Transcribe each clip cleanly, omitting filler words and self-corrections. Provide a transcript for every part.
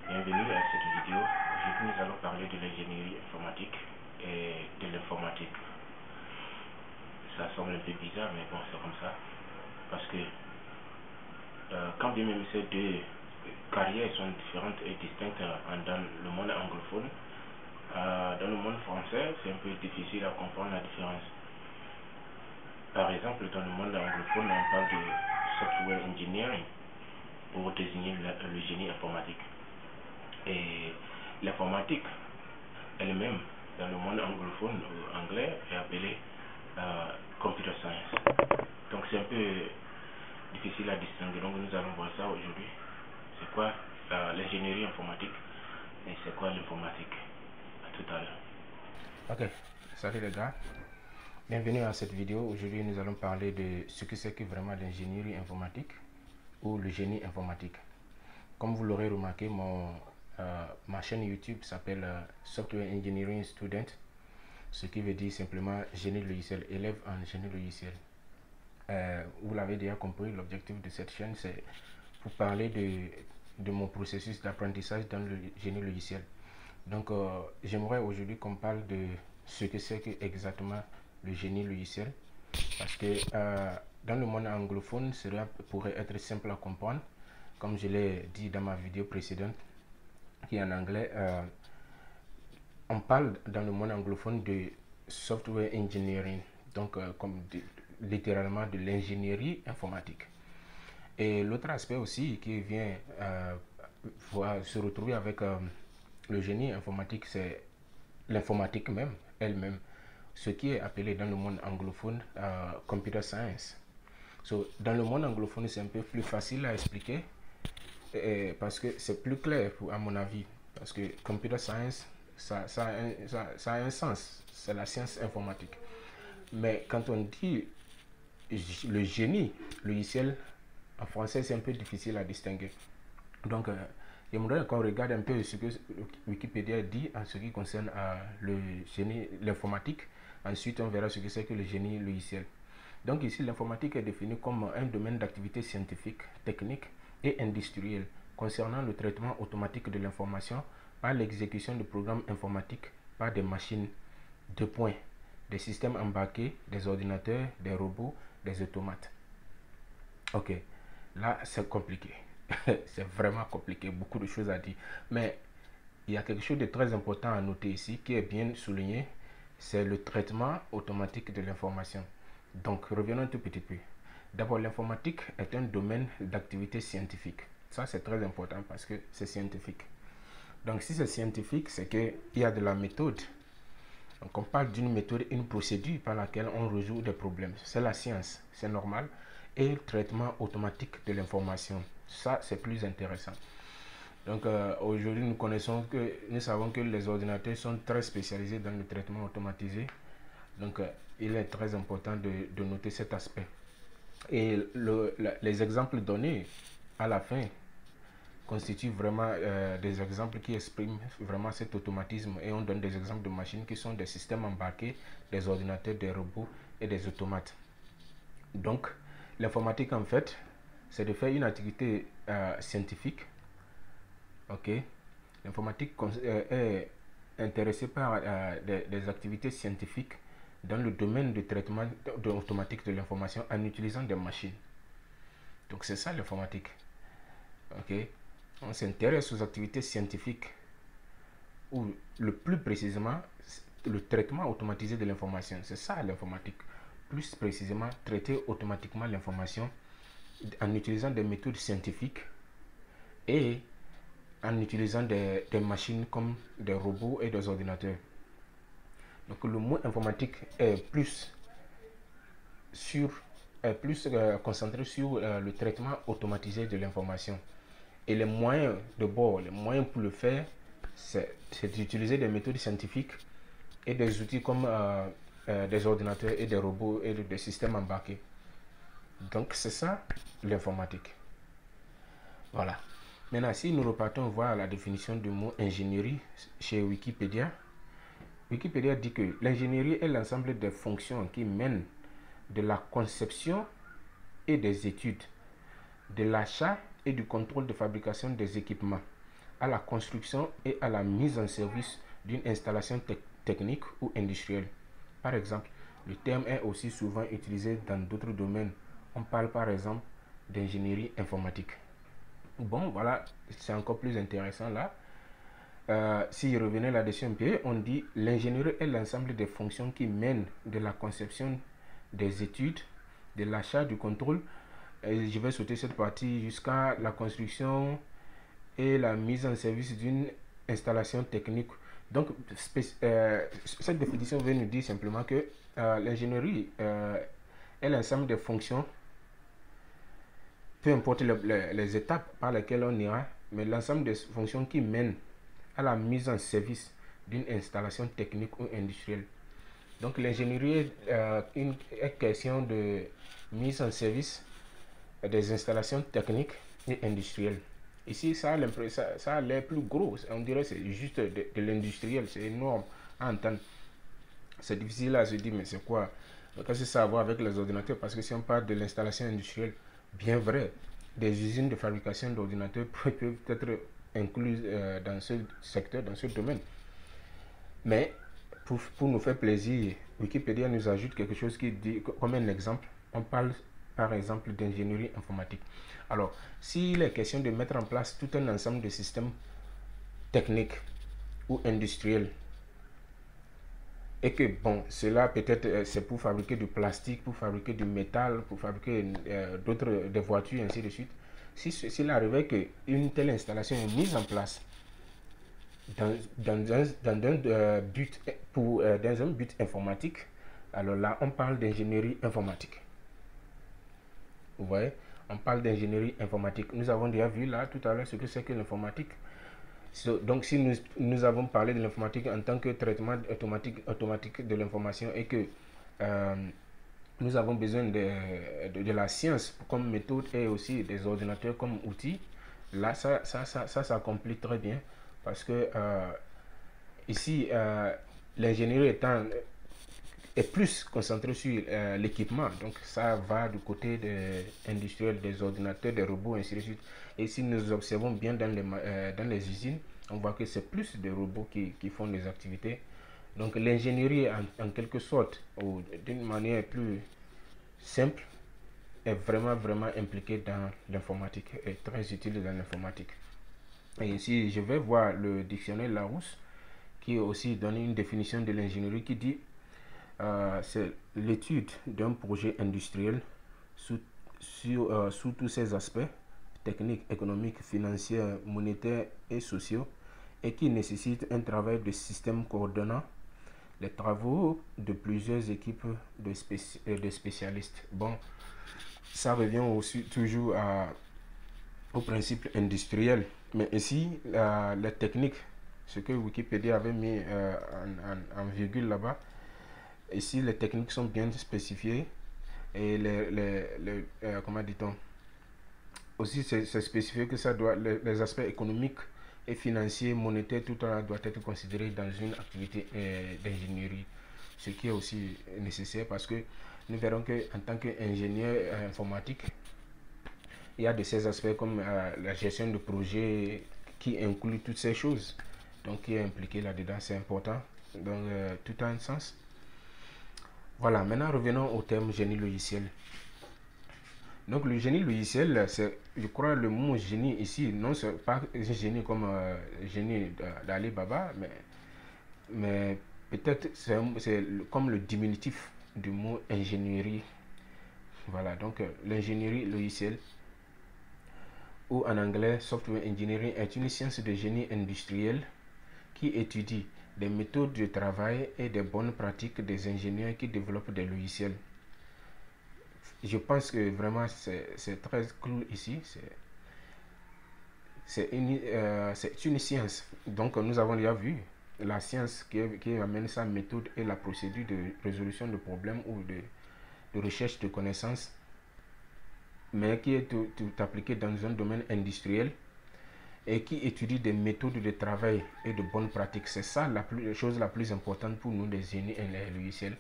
Bienvenue à cette vidéo. Aujourd'hui nous allons parler de l'ingénierie informatique et de l'informatique. Ça semble un peu bizarre, mais bon, c'est comme ça. Parce que quand bien même ces deux carrières sont différentes et distinctes dans le monde anglophone, dans le monde français, c'est un peu difficile à comprendre la différence. Par exemple, dans le monde anglophone, on parle de software engineering pour désigner le génie informatique. Et l'informatique elle-même, dans le monde anglophone ou anglais, est appelée computer science. Donc c'est un peu difficile à distinguer. Donc nous allons voir ça aujourd'hui. C'est quoi l'ingénierie informatique et c'est quoi l'informatique. À tout à l'heure. Ok, salut les gars. Bienvenue à cette vidéo. Aujourd'hui, nous allons parler de ce que c'est que vraiment l'ingénierie informatique ou le génie informatique. Comme vous l'aurez remarqué, ma chaîne YouTube s'appelle Software Engineering Student, ce qui veut dire simplement génie logiciel, élève en génie logiciel. Vous l'avez déjà compris, l'objectif de cette chaîne, c'est pour parler de mon processus d'apprentissage dans le génie logiciel. Donc, j'aimerais aujourd'hui qu'on parle de ce que c'est que exactement le génie logiciel, parce que dans le monde anglophone, cela pourrait être simple à comprendre, comme je l'ai dit dans ma vidéo précédente, qui est en anglais. On parle dans le monde anglophone de software engineering, donc littéralement de l'ingénierie informatique. Et l'autre aspect aussi qui vient se retrouver avec le génie informatique, c'est l'informatique même, elle-même, ce qui est appelé dans le monde anglophone computer science. Dans le monde anglophone, c'est un peu plus facile à expliquer parce que c'est plus clair à mon avis, parce que computer science, ça a un sens, c'est la science informatique. Mais quand on dit le génie logiciel, en français, c'est un peu difficile à distinguer. Donc, j'aimerais qu'on regarde un peu ce que Wikipédia dit en ce qui concerne le génie, l'informatique. Ensuite, on verra ce que c'est que le génie logiciel. Donc ici, l'informatique est définie comme un domaine d'activité scientifique, technique et industrielle concernant le traitement automatique de l'information par l'exécution de programmes informatiques par des machines, des systèmes embarqués, des ordinateurs, des robots, des automates. Ok, là c'est compliqué. C'est vraiment compliqué, beaucoup de choses à dire. Mais il y a quelque chose de très important à noter ici qui est bien souligné, c'est le traitement automatique de l'information. Donc, revenons un tout petit peu. D'abord, l'informatique est un domaine d'activité scientifique. Ça, c'est très important parce que c'est scientifique. Donc, si c'est scientifique, c'est qu'il y a de la méthode. Donc, on parle d'une méthode, une procédure par laquelle on résout des problèmes. C'est la science, c'est normal. Et le traitement automatique de l'information. Ça, c'est plus intéressant. Donc aujourd'hui, nous savons que les ordinateurs sont très spécialisés dans le traitement automatisé. Donc il est très important de noter cet aspect. Et les exemples donnés à la fin constituent vraiment des exemples qui expriment vraiment cet automatisme. Et on donne des exemples de machines qui sont des systèmes embarqués, des ordinateurs, des robots et des automates. Donc l'informatique en fait, c'est de faire une activité scientifique. Ok, l'informatique est intéressée par des activités scientifiques dans le domaine du traitement automatique de l'information en utilisant des machines. Donc c'est ça l'informatique. Ok, on s'intéresse aux activités scientifiques ou le plus précisément le traitement automatisé de l'information. C'est ça l'informatique. Plus précisément, traiter automatiquement l'information en utilisant des méthodes scientifiques et en utilisant des machines comme des robots et des ordinateurs. Donc le mot informatique est plus concentré sur le traitement automatisé de l'information. Et les moyens de bord, les moyens pour le faire, c'est d'utiliser des méthodes scientifiques et des outils comme des ordinateurs et des robots et des systèmes embarqués. Donc c'est ça l'informatique. Voilà. Maintenant, si nous repartons voir la définition du mot ingénierie chez Wikipédia, Wikipédia dit que l'ingénierie est l'ensemble des fonctions qui mènent de la conception et des études, de l'achat et du contrôle de fabrication des équipements, à la construction et à la mise en service d'une installation technique ou industrielle. Par exemple, le terme est aussi souvent utilisé dans d'autres domaines. On parle par exemple d'ingénierie informatique. Bon, voilà, c'est encore plus intéressant là. Si je revenais là-dessus un peu, on dit l'ingénierie est l'ensemble des fonctions qui mènent de la conception des études, de l'achat, du contrôle. Et je vais sauter cette partie jusqu'à la construction et la mise en service d'une installation technique. Donc, cette définition veut nous dire simplement que l'ingénierie est l'ensemble des fonctions, peu importe les étapes par lesquelles on ira, mais l'ensemble des fonctions qui mènent à la mise en service d'une installation technique ou industrielle. Donc l'ingénierie est question de mise en service des installations techniques et industrielles. Ici, ça a l'air plus gros. On dirait que c'est juste de l'industriel. C'est énorme à entendre. C'est difficile à se dire, mais c'est quoi? Qu'est-ce que ça a à voir avec les ordinateurs? Parce que si on parle de l'installation industrielle, bien vrai, des usines de fabrication d'ordinateurs peuvent être incluses dans ce secteur, dans ce domaine. Mais pour nous faire plaisir, Wikipédia nous ajoute quelque chose qui dit, comme un exemple, on parle par exemple d'ingénierie informatique. Alors, s'il est question de mettre en place tout un ensemble de systèmes techniques ou industriels, et que bon, cela peut-être c'est pour fabriquer du plastique, pour fabriquer du métal, pour fabriquer des voitures, ainsi de suite. S'il arrivait qu'une telle installation est mise en place dans un but informatique, alors là, on parle d'ingénierie informatique. Vous voyez, on parle d'ingénierie informatique. Nous avons déjà vu là tout à l'heure ce que c'est que l'informatique. Donc, si nous avons parlé de l'informatique en tant que traitement automatique de l'information et que nous avons besoin de la science comme méthode et aussi des ordinateurs comme outils, là, ça s'accomplit très bien parce que ici, l'ingénierie est plus concentrée sur l'équipement. Donc, ça va du côté industriel, des ordinateurs, des robots, ainsi de suite. Et si nous observons bien dans les usines, on voit que c'est plus de robots qui font des activités. Donc, l'ingénierie, en quelque sorte, ou d'une manière plus simple, est vraiment impliquée dans l'informatique, est très utile dans l'informatique. Et ici, je vais voir le dictionnaire Larousse, qui aussi donne une définition de l'ingénierie qui dit c'est l'étude d'un projet industriel sous tous ses aspects, techniques, économiques, financiers, monétaires et sociaux, et qui nécessite un travail de système coordonnant les travaux de plusieurs équipes de spécialistes. Bon, ça revient aussi toujours au principe industriel. Mais ici, la technique, ce que Wikipédia avait mis en virgule là-bas, ici les techniques sont bien spécifiées et comment dit-on, aussi c'est spécifié que ça doit, les aspects économiques et financiers, monétaires, tout ça doit être considéré dans une activité d'ingénierie, ce qui est aussi nécessaire parce que nous verrons qu'en tant qu'ingénieur informatique, il y a de ces aspects comme la gestion de projet qui inclut toutes ces choses, donc qui est impliqué là-dedans, c'est important, donc tout a un sens. Voilà, maintenant revenons au terme génie logiciel. Donc le génie logiciel, c'est, je crois, le mot génie ici, non c'est pas génie comme génie d'Ali Baba, mais peut-être c'est comme le diminutif du mot ingénierie. Voilà, donc l'ingénierie logicielle, ou en anglais software engineering, est une science de génie industriel qui étudie des méthodes de travail et des bonnes pratiques des ingénieurs qui développent des logiciels. Je pense que vraiment c'est très cool ici. C'est une science. Donc nous avons déjà vu la science qui amène sa méthode et la procédure de résolution de problèmes ou de recherche de connaissances, mais qui est tout appliqué dans un domaine industriel et qui étudie des méthodes de travail et de bonnes pratiques. C'est ça la chose la plus importante pour nous, les génies et les logiciels.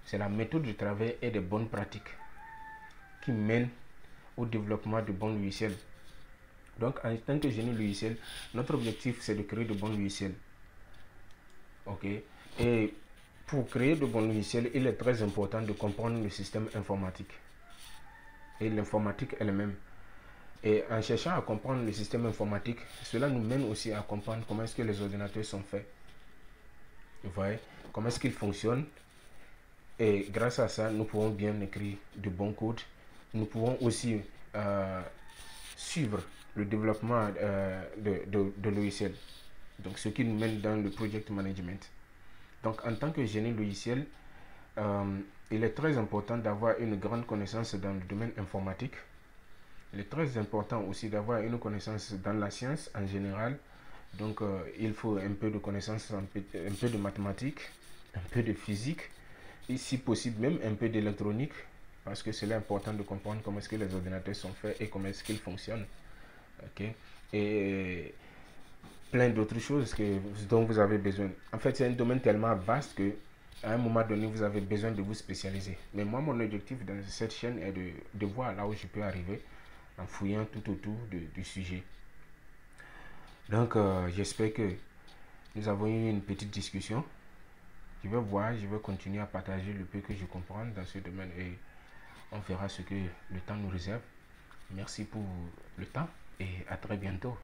C'est la méthode de travail et des bonnes pratiques qui mènent au développement de bons logiciels. Donc, en tant que génie logiciel, notre objectif, c'est de créer de bons logiciels. Ok. Et pour créer de bons logiciels, il est très important de comprendre le système informatique et l'informatique elle-même. Et en cherchant à comprendre le système informatique, cela nous mène aussi à comprendre comment est-ce que les ordinateurs sont faits. Vous voyez, comment est-ce qu'ils fonctionnent. Et grâce à ça, nous pouvons bien écrire de bons codes. Nous pouvons aussi suivre le développement de logiciels. Donc, ce qui nous mène dans le project management. Donc, en tant que génie logiciel, il est très important d'avoir une grande connaissance dans le domaine informatique. Il est très important aussi d'avoir une connaissance dans la science en général. Donc, il faut un peu de connaissance, un peu de mathématiques, un peu de physique, et si possible même un peu d'électronique, parce que c'est important de comprendre comment est-ce que les ordinateurs sont faits et comment est-ce qu'ils fonctionnent. Okay? Et plein d'autres choses dont vous avez besoin. En fait, c'est un domaine tellement vaste que à un moment donné, vous avez besoin de vous spécialiser. Mais moi, mon objectif dans cette chaîne est de voir là où je peux arriver en fouillant tout autour du sujet. Donc, j'espère que nous avons eu une petite discussion. Je vais voir, je vais continuer à partager le peu que je comprends dans ce domaine et on verra ce que le temps nous réserve. Merci pour le temps et à très bientôt.